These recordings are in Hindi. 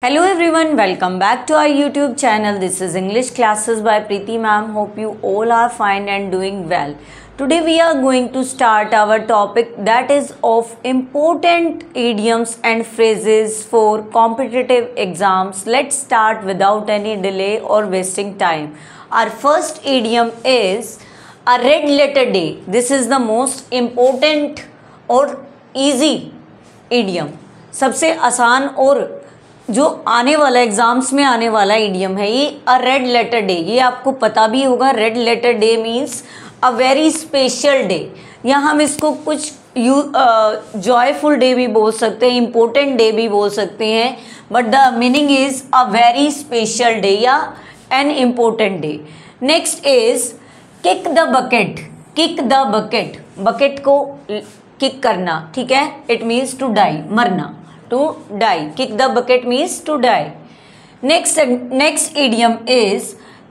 Hello everyone, welcome back to our YouTube channel. This is English classes by Preeti ma'am. Hope you all are fine and doing well. Today we are going to start our topic that is of important idioms and phrases for competitive exams. Let's start without any delay or wasting time. Our first idiom is a red letter day. This is the most important और easy idiom. सबसे आसान और जो आने वाला एग्जाम्स में आने वाला इडियम है ये अ रेड लेटर डे. ये आपको पता भी होगा. Red letter day means a very special day, या हम इसको कुछ जॉयफुल डे भी बोल सकते हैं, इम्पोर्टेंट डे भी बोल सकते हैं, but the meaning is a very special day या an important day. Next is kick the bucket. Kick the bucket, bucket को किक करना, ठीक है. इट मीन्स टू डाई, मरना, to die. Kick the bucket means to die. Next idiom is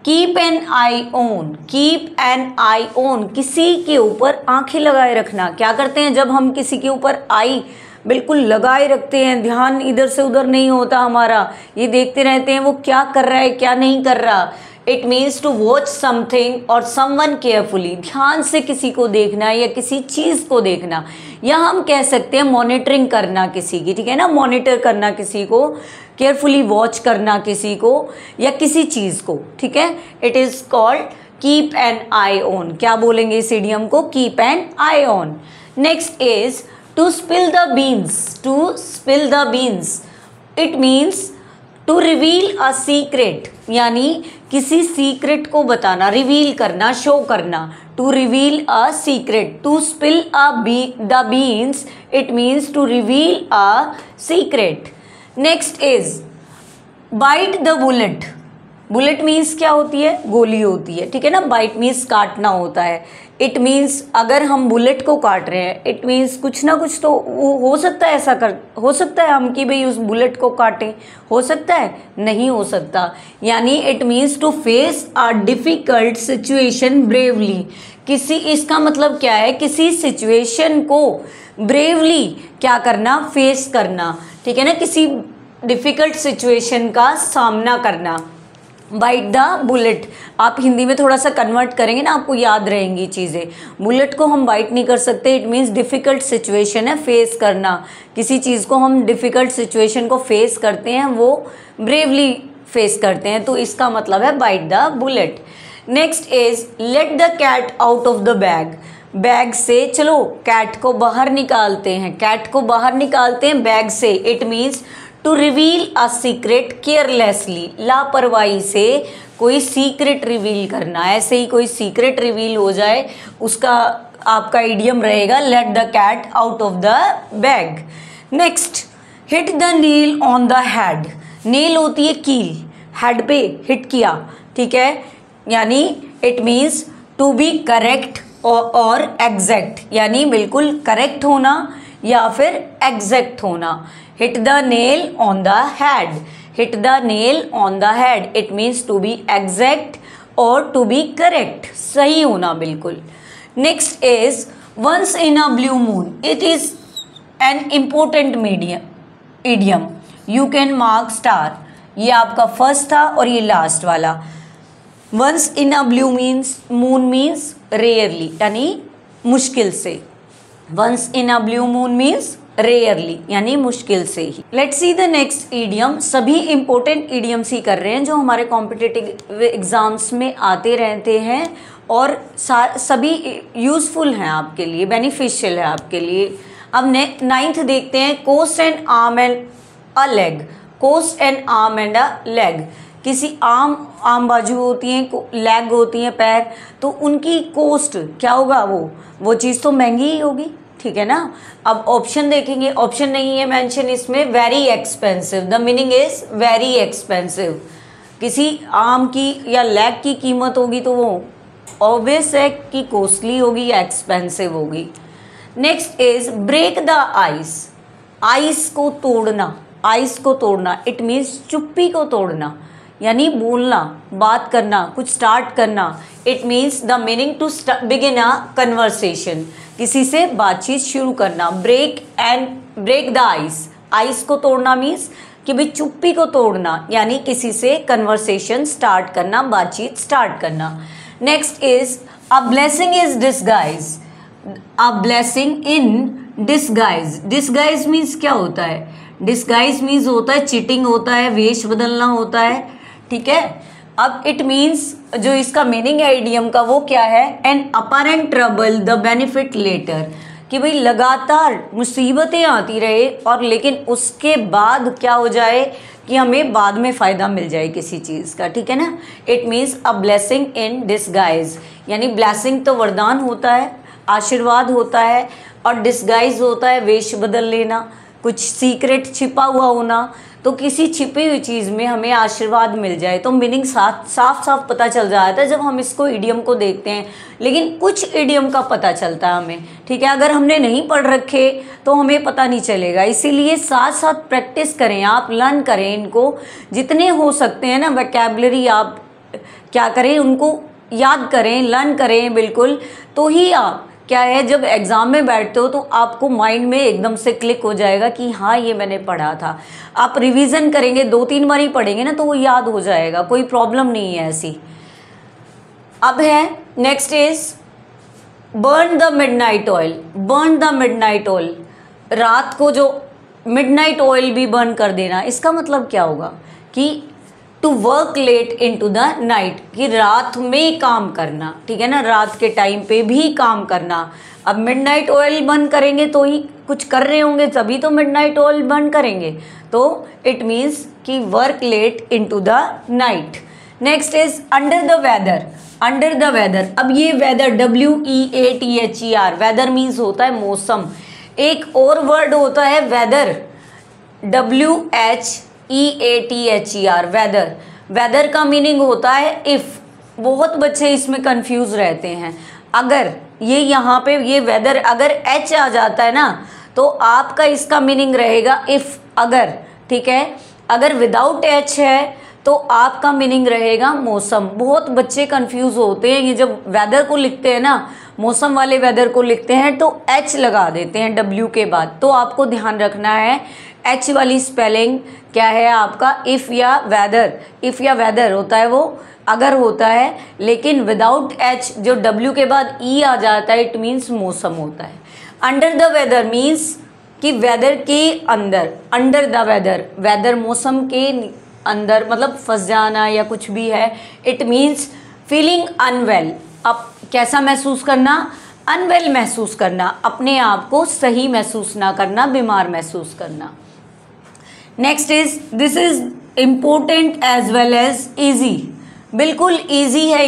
keep an eye on. Keep an eye on, किसी के ऊपर आंखें लगाए रखना. क्या करते हैं जब हम किसी के ऊपर आई बिल्कुल लगाए रखते हैं, ध्यान इधर से उधर नहीं होता हमारा, ये देखते रहते हैं वो क्या कर रहा है क्या नहीं कर रहा. It means to watch something और समवन केयरफुली. ध्यान से किसी को देखना या किसी चीज़ को देखना, या हम कह सकते हैं मॉनिटरिंग करना किसी की, ठीक है ना. मॉनिटर करना किसी को, केयरफुली वॉच करना किसी को या किसी चीज़ को, ठीक है. It is called keep an eye on. क्या बोलेंगे इस इडियम को? Keep an eye on. Next is to spill the beans. To spill the beans, it means to reveal a secret, यानी किसी सीक्रेट को बताना, रिवील करना, शो करना. To reveal a secret. To spill the beans, it means to reveal a secret. Next is bite the bullet. Bullet means क्या होती है? गोली होती है, ठीक है ना. बाइट मीन्स काटना होता है. इट मीन्स अगर हम बुलेट को काट रहे हैं, इट मीन्स कुछ ना कुछ तो हो सकता है, ऐसा हो सकता है हम कि भाई उस बुलेट को काटें. हो सकता है? नहीं हो सकता. यानी it means to face a difficult situation bravely. इसका मतलब क्या है? किसी सिचुएशन को ब्रेवली क्या करना? फेस करना, ठीक है ना. किसी डिफ़िकल्ट सिचुएशन का सामना करना. बाइट द बुलेट आप हिंदी में थोड़ा सा कन्वर्ट करेंगे ना, आपको याद रहेंगी चीज़ें. बुलेट को हम बाइट नहीं कर सकते. इट मीन्स डिफ़िकल्ट सिचुएशन है, फेस करना. किसी चीज़ को हम डिफ़िकल्ट सिचुएशन को फेस करते हैं, वो ब्रेवली फेस करते हैं, तो इसका मतलब है bite the bullet. Next is let the cat out of the bag. Bag से चलो कैट को बाहर निकालते हैं. कैट को बाहर निकालते हैं बैग से. It means to reveal a secret carelessly. लापरवाही से कोई सीक्रेट रिवील करना. ऐसे ही कोई सीक्रेट रिवील हो जाए, उसका आपका इडियम रहेगा let the cat out of the bag. Next hit the nail on the head. Nail होती है कील, हेड पे हिट किया, ठीक है. यानी it means to be correct और एग्जैक्ट, यानी बिल्कुल करेक्ट होना या फिर एग्जैक्ट होना. Hit the nail on the head. Hit the nail on the head, it means to be exact और टू बी करेक्ट, सही होना बिल्कुल. Next is once in a blue moon. It is an important idiom. You can mark star. ये आपका फर्स्ट था और ये लास्ट वाला. Once in a blue moon means rarely, यानी मुश्किल से. Once in a blue moon means rarely, यानी मुश्किल से ही. Let's see the next idiom. सभी इंपॉर्टेंट इडियम्स ही कर रहे हैं जो हमारे कॉम्पिटिटिव एग्जाम्स में आते रहते हैं और सभी यूजफुल हैं आपके लिए, बेनिफिशियल है आपके लिए. अब नाइन्थ देखते हैं. Cost and arm and a leg. Cost and arm and a leg. किसी आम बाजू होती हैं, लेग होती हैं पैर, तो उनकी कोस्ट क्या होगा? वो चीज़ तो महंगी ही होगी, ठीक है ना. अब ऑप्शन देखेंगे, ऑप्शन नहीं है मेंशन इसमें. Very expensive. The meaning is very expensive. किसी आर्म की या लेग की कीमत होगी तो वो ऑब्वियस है कि कॉस्टली होगी या एक्सपेंसिव होगी. Next is break the ice. Ice को तोड़ना. आइस को तोड़ना, इट मीन्स चुप्पी को तोड़ना, यानी बोलना, बात करना, कुछ स्टार्ट करना. It means the meaning to begin a conversation. किसी से बातचीत शुरू करना. Break the ice. आइस को तोड़ना मीन्स कि भाई चुप्पी को तोड़ना, यानी किसी से कन्वर्सेशन स्टार्ट करना, बातचीत स्टार्ट करना। Next is a blessing is disguise. A blessing in disguise. Disguise means क्या होता है? डिसगाइज मीन्स होता है चीटिंग होता है, वेश बदलना होता है, ठीक है। अब इट मीन्स जो इसका मीनिंग है इडियम का वो क्या है? An apparent trouble the benefit letter, कि भाई लगातार मुसीबतें आती रहे और लेकिन उसके बाद क्या हो जाए कि हमें बाद में फ़ायदा मिल जाए किसी चीज़ का, ठीक है ना। It means a blessing in disguise, यानी ब्लेसिंग तो वरदान होता है, आशीर्वाद होता है, और डिसगाइज होता है वेश बदल लेना, कुछ सीक्रेट छिपा हुआ होना। तो किसी छिपी हुई चीज़ में हमें आशीर्वाद मिल जाए तो मीनिंग साफ साफ पता चल जाता है जब हम इसको इडियम को देखते हैं। लेकिन कुछ इडियम का पता चलता है हमें, ठीक है। अगर हमने नहीं पढ़ रखे तो हमें पता नहीं चलेगा, इसीलिए साथ साथ प्रैक्टिस करें, आप लर्न करें इनको जितने हो सकते हैं ना। वोकैबुलरी आप क्या करें, उनको याद करें, लर्न करें बिल्कुल, तो ही आप क्या है जब एग्ज़ाम में बैठते हो तो आपको माइंड में एकदम से क्लिक हो जाएगा कि हाँ ये मैंने पढ़ा था। आप रिवीजन करेंगे, 2-3 बार ही पढ़ेंगे ना तो वो याद हो जाएगा, कोई प्रॉब्लम नहीं है ऐसी। अब है next is burn the midnight oil. Burn the midnight oil, रात को जो मिडनाइट ऑयल भी बर्न कर देना। इसका मतलब क्या होगा कि to work late into the night, कि रात में काम करना, ठीक है ना, रात के टाइम पे भी काम करना। अब मिडनाइट ऑयल बर्न करेंगे तो ही कुछ कर रहे होंगे तभी तो मिडनाइट ऑयल बर्न करेंगे, तो इट मीन्स कि work late into the night. Next is under the weather. Under the weather, अब ये वेदर WEATHER, वेदर मीन्स होता है मौसम। एक और वर्ड होता है वेदर, WHEATHER, वेदर। वेदर का मीनिंग होता है इफ़। बहुत बच्चे इसमें कंफ्यूज रहते हैं। अगर ये यहाँ पे ये वेदर अगर H आ जाता है ना तो आपका इसका मीनिंग रहेगा इफ़, अगर, ठीक है। अगर विदाउट H है तो आपका मीनिंग रहेगा मौसम। बहुत बच्चे कंफ्यूज होते हैं, ये जब वेदर को लिखते हैं ना, मौसम वाले वेदर को लिखते हैं तो H लगा देते हैं W के बाद। तो आपको ध्यान रखना है H वाली स्पेलिंग क्या है आपका, इफ़ या वेदर। इफ़ या वेदर होता है वो अगर होता है, लेकिन विदाउट H जो W के बाद E आ जाता है इट मीन्स मौसम होता है। अंडर द वेदर मीन्स कि वेदर के अंदर, अंडर द वेदर, वेदर मौसम के अंदर, मतलब फंस जाना या कुछ भी है। इट मीन्स फीलिंग अनवेल, अब कैसा महसूस करना, अनवेल महसूस करना, अपने आप को सही महसूस ना करना, बीमार महसूस करना। Next is this is important as well as easy. बिल्कुल ईजी है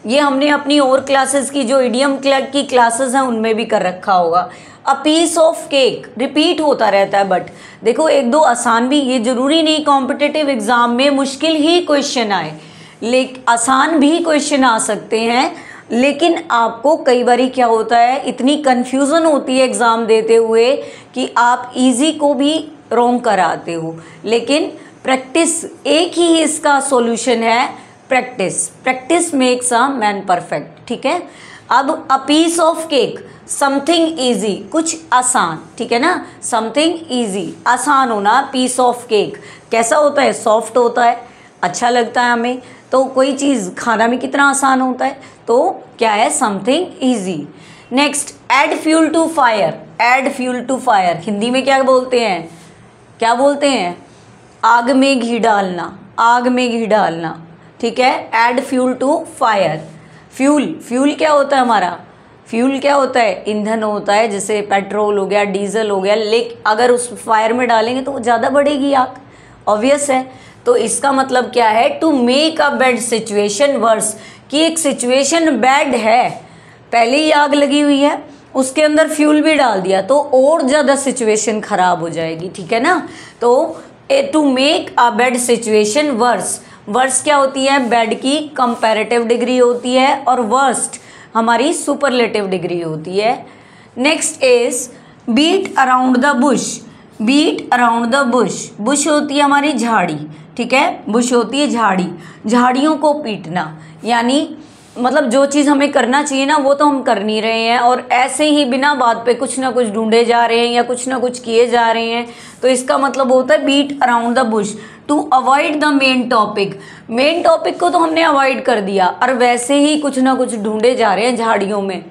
ये हमने अपनी और क्लासेस की जो इडियम की क्लासेस हैं उनमें भी कर रखा होगा। A piece of cake repeat होता रहता है, बट देखो एक दो आसान भी, ये जरूरी नहीं कॉम्पिटिटिव एग्जाम में मुश्किल ही क्वेश्चन आए, लेकिन आसान भी क्वेश्चन आ सकते हैं। लेकिन आपको कई बारी क्या होता है, इतनी कन्फ्यूज़न होती है एग्ज़ाम देते हुए कि आप इजी को भी रॉन्ग कराते हो। लेकिन प्रैक्टिस एक ही इसका सॉल्यूशन है, practice. Practice makes a man perfect, ठीक है। अब a piece of cake, something easy, कुछ आसान, ठीक है ना। समथिंग ईजी, आसान होना। पीस ऑफ केक कैसा होता है, सॉफ्ट होता है, अच्छा लगता है हमें। तो कोई चीज़ खाना में कितना आसान होता है, तो क्या है, something easy. Next, add fuel to fire. Add fuel to fire Hindi में क्या बोलते हैं, क्या बोलते हैं, आग में घी डालना, आग में घी डालना, ठीक है। Add fuel to fire. Fuel, fuel क्या होता है हमारा, फ्यूल क्या होता है, ईंधन होता है, जैसे पेट्रोल हो गया, डीजल हो गया। लेकिन अगर उस फायर में डालेंगे तो ज़्यादा बढ़ेगी आग, ऑब्वियस है। तो इसका मतलब क्या है, to make a bad situation worse, कि एक सिचुएशन बैड है, पहले ही आग लगी हुई है, उसके अंदर फ्यूल भी डाल दिया तो और ज़्यादा सिचुएशन ख़राब हो जाएगी, ठीक है ना। तो to make a bad situation worse. Worse क्या होती है, बैड की कंपैरेटिव डिग्री होती है और वर्स्ट हमारी सुपरलेटिव डिग्री होती है। Next is beat around the bush. Beat around the bush, bush होती है हमारी झाड़ी, ठीक है, बुश होती है झाड़ी, झाड़ियों को पीटना। यानी मतलब जो चीज़ हमें करना चाहिए ना वो तो हम कर नहीं रहे हैं, और ऐसे ही बिना बात पे कुछ ना कुछ ढूंढे जा रहे हैं या कुछ ना कुछ किए जा रहे हैं, तो इसका मतलब होता है beat around the bush to avoid the main topic. Main topic को तो हमने अवॉइड कर दिया और वैसे ही कुछ ना कुछ ढूंढे जा रहे हैं झाड़ियों में,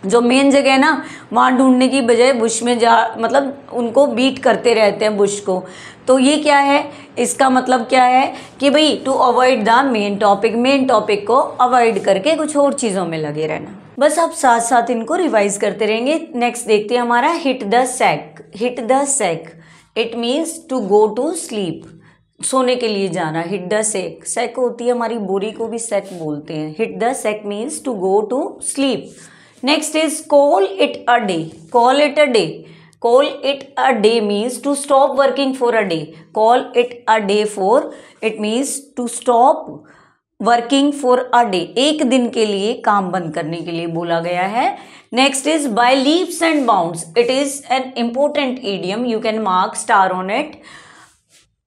जो मेन जगह है ना वहाँ ढूंढने की बजाय बुश में जा, मतलब उनको बीट करते रहते हैं बुश को। तो ये क्या है, इसका मतलब क्या है कि भाई to avoid the main topic को अवॉइड करके कुछ और चीज़ों में लगे रहना। बस आप साथ साथ इनको रिवाइज करते रहेंगे। नेक्स्ट देखते हैं हमारा hit the sack. Hit the sack it means to go to sleep, सोने के लिए जाना। हिट द सैक, सैक होती है हमारी बोरी को भी सैक बोलते हैं। Hit the sack means to go to sleep. Next is call it a day. Call it a day. Call it a day means to stop working for a day. Call it a day for it means to stop working for a day. एक दिन के लिए काम बंद करने के लिए बोला गया है। Next is by leaps and bounds. It is an important idiom. You can mark star on it.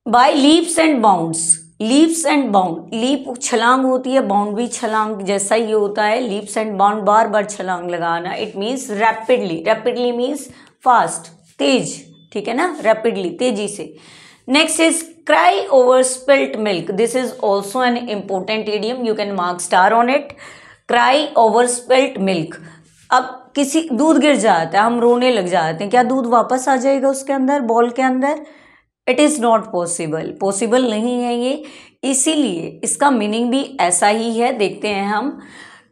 By leaps and bounds. Leaps and bound, leap छलांग होती है, बाउंड भी छलांग जैसा ही होता है। लीप्स एंड बाउंड बार बार छलांग लगाना। It means rapidly, rapidly means fast, तेज, ठीक है ना, रैपिडली, तेजी से। Next is cry over spilt milk. This is also an important idiom, you can mark star on it. Cry over spilt milk, अब किसी दूध गिर जाता है, हम रोने लग जाते हैं, क्या दूध वापस आ जाएगा उसके अंदर, बॉल के अंदर? It is not possible, possible नहीं है ये, इसीलिए इसका मीनिंग भी ऐसा ही है। देखते हैं हम।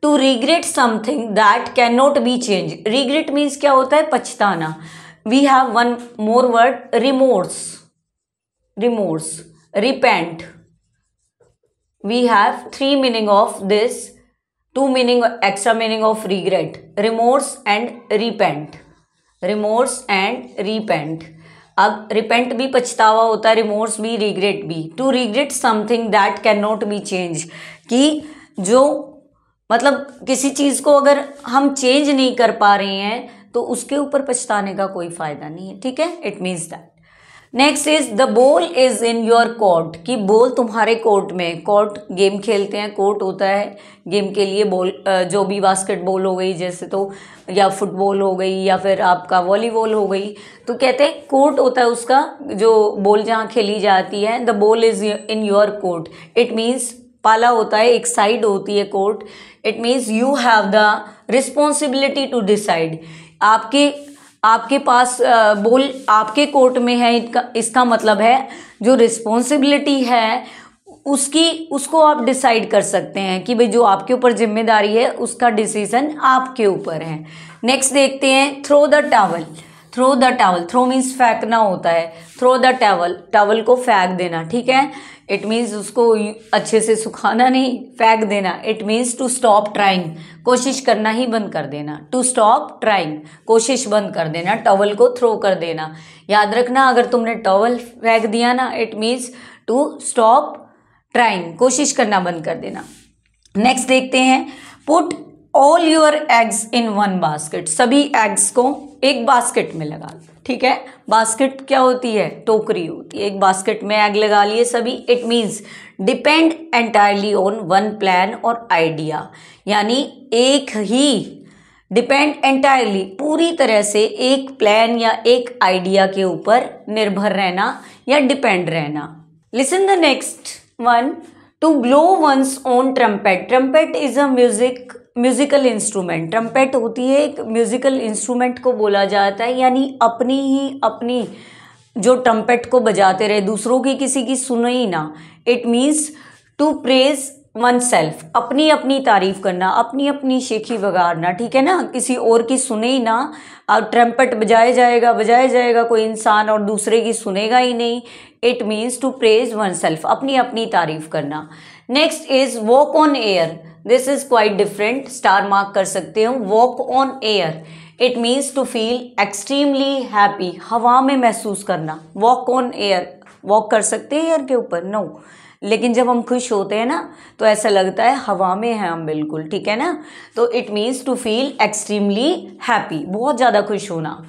To regret something that can not be change. Regret means क्या होता है, पछताना। We have one more word, remorse, remorse, repent. We have three meaning of this, two meaning, extra meaning of regret, remorse and repent, remorse and repent. अब रिपेंट भी पछतावा होता है, रिमोर्स भी, रिग्रेट भी। To regret something that can not be change, कि जो मतलब किसी चीज़ को अगर हम चेंज नहीं कर पा रहे हैं तो उसके ऊपर पछताने का कोई फ़ायदा नहीं है, ठीक है। It means that. Next is the ball is in your court, कि बॉल तुम्हारे कोर्ट में। कोर्ट गेम खेलते हैं, कोर्ट होता है गेम के लिए। बॉल जो भी बास्केटबॉल हो गई जैसे, तो या फुटबॉल हो गई या फिर आपका वॉलीबॉल हो गई, तो कहते हैं कोर्ट होता है उसका, जो बॉल जहाँ खेली जाती है। The ball is in your court, it means पाला होता है, एक साइड होती है court. It means you have the responsibility to decide, आपके पास बॉल आपके कोर्ट में है, इसका मतलब है जो रिस्पॉन्सिबिलिटी है उसको आप डिसाइड कर सकते हैं कि भाई जो आपके ऊपर जिम्मेदारी है उसका डिसीजन आपके ऊपर है। नेक्स्ट देखते हैं throw the towel. Throw the towel, throw means फेंकना होता है। थ्रो द टॉवल, टॉवल को फेंक देना, ठीक है। इट मीन्स उसको अच्छे से सुखाना नहीं, फेंक देना। It means to stop trying, कोशिश करना ही बंद कर देना। टू स्टॉप ट्राइंग, कोशिश बंद कर देना, टॉवल को थ्रो कर देना। याद रखना, अगर तुमने टॉवल फेंक दिया ना, it means to stop trying, कोशिश करना बंद कर देना। नेक्स्ट देखते हैं put all your eggs in one basket. सभी एग्स को एक बास्केट में लगा दो, ठीक है। बास्केट क्या होती है, टोकरी होती है। एक बास्केट में एग लगा लिए सभी। It means depend entirely on one plan और आइडिया, यानी एक ही, डिपेंड एंटायरली, पूरी तरह से एक प्लान या एक आइडिया के ऊपर निर्भर रहना या डिपेंड रहना। Listen the next one, to blow one's own trumpet. Trumpet is a musical instrument. Trumpet होती है एक म्यूजिकल इंस्ट्रूमेंट को बोला जाता है, यानी अपनी जो ट्रम्पेट को बजाते रहे, दूसरों की किसी की सुनो ही ना। It means to praise oneself, अपनी तारीफ करना, अपनी शेखी बगाड़ना, ठीक है ना, किसी और की सुने ही ना। अब ट्रम्पेट बजाया जाएगा कोई इंसान और दूसरे की सुनेगा ही नहीं। It means to praise oneself, अपनी तारीफ करना। Next is walk on air. This is quite different, star mark कर सकते हो। Walk on air, it means to feel extremely happy, हवा में महसूस करना। वॉक ऑन एयर, वॉक कर सकते हैं एयर के ऊपर? नो, लेकिन जब हम खुश होते हैं ना तो ऐसा लगता है हवा में हैं हम बिल्कुल, ठीक है ना। तो it means to feel extremely happy, बहुत ज़्यादा खुश होना।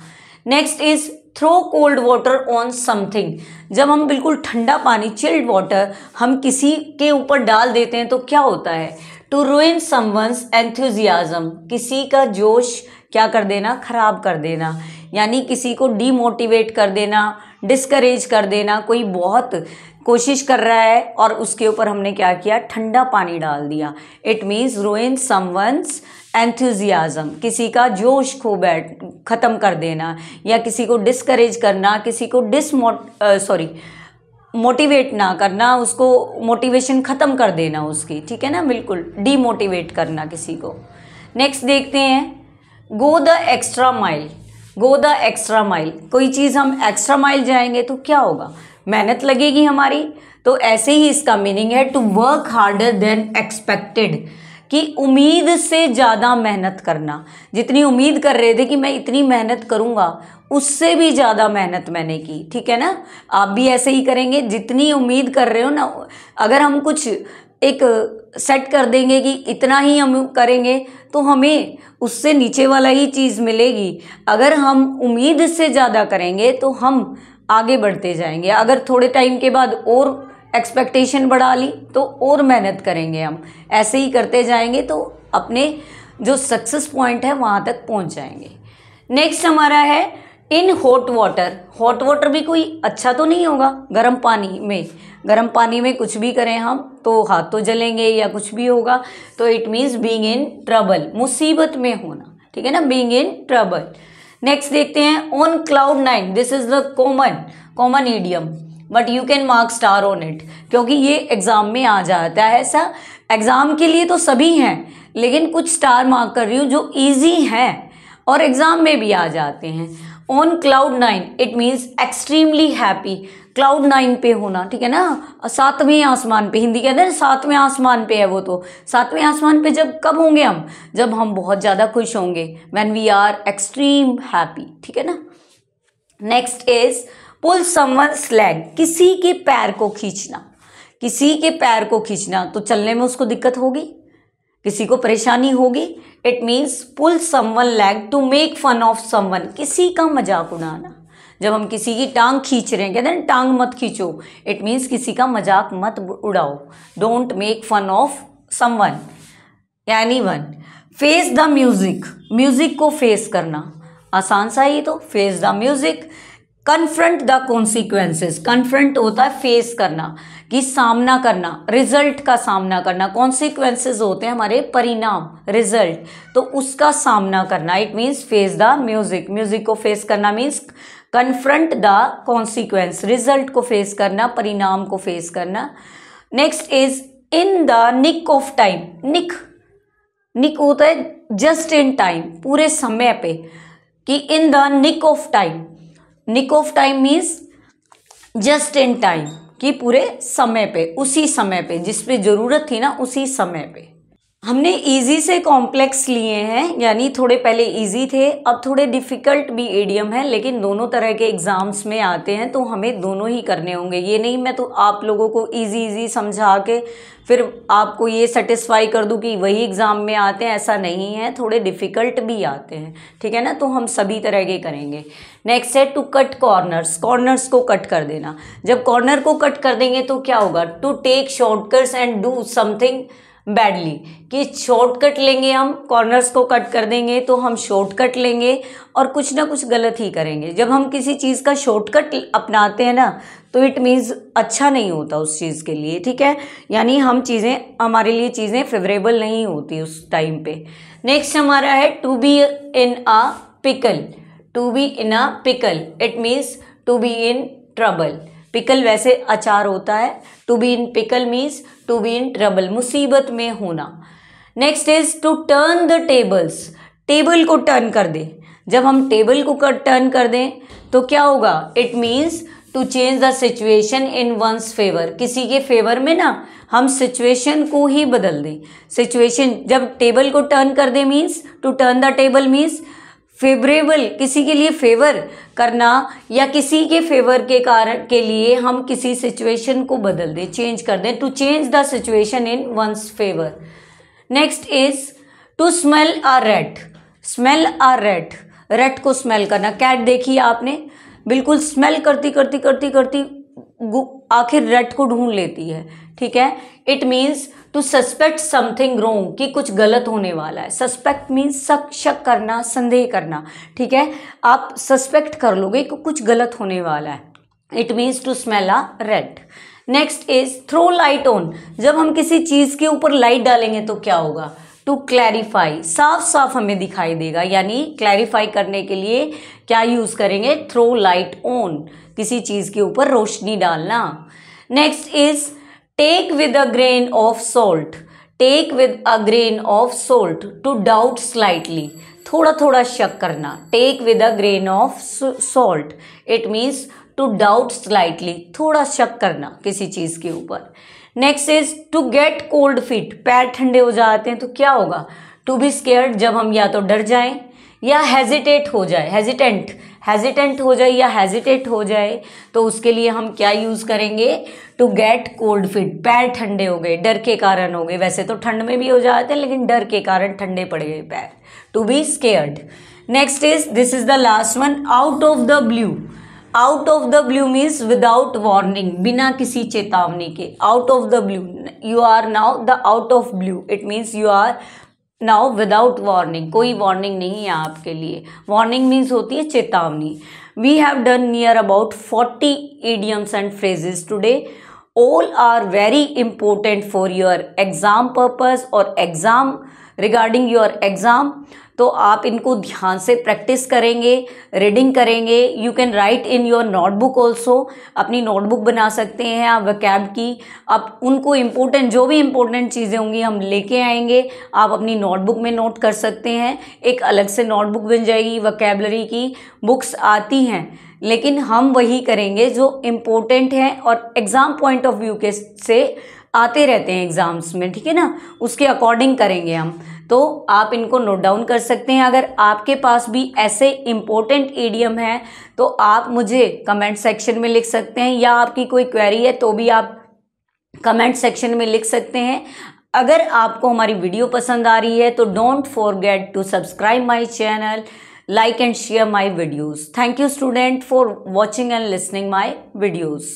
Next is throw cold water on something. जब हम बिल्कुल ठंडा पानी, चिल्ड वाटर, हम किसी के ऊपर डाल देते हैं तो क्या होता है, टू ruin someone's enthusiasm, किसी का जोश क्या कर देना, खराब कर देना, यानी किसी को डीमोटिवेट कर देना, डिस्करेज कर देना। कोई बहुत कोशिश कर रहा है और उसके ऊपर हमने क्या किया, ठंडा पानी डाल दिया। It means ruin someone's enthusiasm, किसी का जोश ख़त्म कर देना, या किसी को डिस्करेज करना, किसी को मोटिवेट ना करना, उसको मोटिवेशन ख़त्म कर देना उसकी, ठीक है ना, बिल्कुल डीमोटिवेट करना किसी को। नेक्स्ट देखते हैं, go the extra mile. Go the extra mile, कोई चीज़ हम एक्स्ट्रा माइल जाएंगे तो क्या होगा, मेहनत लगेगी हमारी। तो ऐसे ही इसका मीनिंग है to work harder than expected, कि उम्मीद से ज़्यादा मेहनत करना। जितनी उम्मीद कर रहे थे कि मैं इतनी मेहनत करूँगा, उससे भी ज़्यादा मेहनत मैंने की, ठीक है ना। आप भी ऐसे ही करेंगे, जितनी उम्मीद कर रहे हो ना, अगर हम कुछ एक सेट कर देंगे कि इतना ही हम करेंगे तो हमें उससे नीचे वाला ही चीज़ मिलेगी। अगर हम उम्मीद से ज़्यादा करेंगे तो हम आगे बढ़ते जाएंगे। अगर थोड़े टाइम के बाद और एक्सपेक्टेशन बढ़ा ली तो और मेहनत करेंगे हम, ऐसे ही करते जाएंगे तो अपने जो सक्सेस पॉइंट है वहाँ तक पहुँच जाएंगे। नेक्स्ट हमारा है in hot water. Hot water भी कोई अच्छा तो नहीं होगा, गर्म पानी में। गर्म पानी में कुछ भी करें हम तो हाथ तो जलेंगे या कुछ भी होगा। तो it means being in trouble, मुसीबत में होना, ठीक है ना, बीइंग इन ट्रबल। नेक्स्ट देखते हैं on cloud 9। This is the common idiom but you can mark star on it, क्योंकि ये एग्जाम में आ जाता है। ऐसा एग्जाम के लिए तो सभी हैं, लेकिन कुछ स्टार मार्क कर रही हूँ जो इजी हैं और एग्जाम में भी आ जाते हैं। On cloud 9 it means extremely happy. Cloud 9 पे होना, ठीक है ना, सातवें आसमान पे, हिंदी कहते हैं सातवें आसमान पे है वो। तो सातवें आसमान पे जब कब होंगे हम, जब हम बहुत ज़्यादा खुश होंगे, when we are extreme happy, ठीक है ना। Next is pull someone's leg, किसी के पैर को खींचना। किसी के पैर को खींचना तो चलने में उसको दिक्कत होगी, किसी को परेशानी होगी। It means pull someone leg to make fun of someone, किसी का मजाक उड़ाना। जब हम किसी की टांग खींच रहे हैं, कहते हैं टांग मत खींचो, इट मीन्स किसी का मजाक मत उड़ाओ। Don't make fun of someone anyone. Face the music, music को फेस करना, आसान सा ही तो, face the music. Confront the consequences, confront होता है फेस करना, कि सामना करना, रिजल्ट का सामना करना। कॉन्सिक्वेंसेस होते हैं हमारे परिणाम, रिजल्ट, तो उसका सामना करना। It means face the music, music को फेस करना means confront the consequence, result को फेस करना, परिणाम को फेस करना। Next is in the nick of time. Nick होता है जस्ट इन टाइम, पूरे समय पे, कि in the nick of time. Nick of time means just in time, कि पूरे समय पे, उसी समय पे, जिस पे ज़रूरत थी ना उसी समय पे। हमने इजी से कॉम्प्लेक्स लिए हैं, यानी थोड़े पहले इजी थे, अब थोड़े डिफ़िकल्ट भी इडियम है, लेकिन दोनों तरह के एग्ज़ाम्स में आते हैं तो हमें दोनों ही करने होंगे। ये नहीं मैं तो आप लोगों को इजी समझा के फिर आपको ये सेटिस्फाई कर दूं कि वही एग्ज़ाम में आते हैं, ऐसा नहीं है, थोड़े डिफ़िकल्ट भी आते हैं, ठीक है ना। तो हम सभी तरह के करेंगे। नेक्स्ट है टू कट कॉर्नर्स, कॉर्नर्स को कट कर देना। जब कॉर्नर को कट कर देंगे तो क्या होगा, to take shortcuts and do something badly, कि शॉर्टकट लेंगे हम, कॉर्नर्स को कट कर देंगे तो हम शॉर्टकट लेंगे और कुछ ना कुछ गलत ही करेंगे। जब हम किसी चीज़ का शॉर्टकट अपनाते हैं ना तो इट मीन्स अच्छा नहीं होता उस चीज़ के लिए, ठीक है, यानी हमारे लिए चीज़ें फेवरेबल नहीं होती उस टाइम पे। नेक्स्ट हमारा है to be in a pickle. To be in a pickle it means to be in trouble. Pickle वैसे अचार होता है, to be in pickle means to be in trouble, मुसीबत में होना। Next is to turn the tables, table को टर्न कर दे। जब हम टेबल को टर्न कर दें तो क्या होगा, it means to change the situation in one's favour, किसी के फेवर में ना हम सिचुएशन को ही बदल दें। सिचुएशन जब टेबल को टर्न कर दे means to turn the table means favourable, किसी के लिए फेवर करना या किसी के फेवर के कारण के लिए हम किसी सिचुएशन को बदल दें, चेंज कर दें, to change the situation in one's favour. Next is to smell a rat. Smell a rat, rat को स्मेल करना। कैट देखी आपने, बिल्कुल स्मेल करती आखिर रट को ढूंढ लेती है, ठीक है। It means to suspect something wrong, कि कुछ गलत होने वाला है। सस्पेक्ट मीन्स शक करना, संदेह करना, ठीक है। आप सस्पेक्ट कर लोगे कि कुछ गलत होने वाला है। It means to smell a rat. Next is throw light on. जब हम किसी चीज के ऊपर लाइट डालेंगे तो क्या होगा? टू क्लैरिफाई, साफ साफ हमें दिखाई देगा, यानी क्लैरिफाई करने के लिए क्या यूज करेंगे? थ्रो लाइट ऑन, किसी चीज के ऊपर रोशनी डालना। Next is take with a grain of salt. Take with a grain of salt, to doubt slightly, थोड़ा थोड़ा शक करना। Take with a grain of salt, it means to doubt slightly, थोड़ा शक करना किसी चीज के ऊपर। Next is to get cold feet. पैर ठंडे हो जाते हैं तो क्या होगा? टू बी स्केयर्ड, जब हम या तो डर जाएं या हेजिटेट हो जाए, हेजिटेंट हो जाए या हेजिटेट हो जाए, तो उसके लिए हम क्या यूज करेंगे? टू गेट कोल्ड फीट, पैर ठंडे हो गए, डर के कारण हो गए। वैसे तो ठंड में भी हो जाते हैं, लेकिन डर के कारण ठंडे पड़ गए पैर। To be scared. Next is, this is the last one, out of the blue. Out of the blue means without warning, बिना किसी चेतावनी के। Out of the blue, you are now the out of blue, it means you are now without warning, कोई वार्निंग नहीं है आपके लिए। वार्निंग मीन्स होती है चेतावनी। We have done near about 40 idioms and phrases today. All are very important for your exam purpose और exam regarding your exam. तो आप इनको ध्यान से प्रैक्टिस करेंगे, रीडिंग करेंगे। You can write in your notebook also, अपनी नोटबुक बना सकते हैं आप वोकैब की। आप उनको इम्पोर्टेंट, जो भी इम्पोर्टेंट चीज़ें होंगी हम लेके आएंगे, आप अपनी नोटबुक में नोट कर सकते हैं। एक अलग से नोटबुक बन जाएगी, वोकैबलरी की बुक्स आती हैं, लेकिन हम वही करेंगे जो इम्पोर्टेंट है और एग्ज़ाम पॉइंट ऑफ व्यू के से आते रहते हैं एग्ज़ाम्स में, ठीक है ना, उसके अकॉर्डिंग करेंगे हम। तो आप इनको नोट डाउन कर सकते हैं। अगर आपके पास भी ऐसे इम्पोर्टेंट ईडियम हैं तो आप मुझे कमेंट सेक्शन में लिख सकते हैं, या आपकी कोई क्वेरी है तो भी आप कमेंट सेक्शन में लिख सकते हैं। अगर आपको हमारी वीडियो पसंद आ रही है तो don't forget to subscribe my channel, like and share my videos. Thank you student for watching and listening my videos.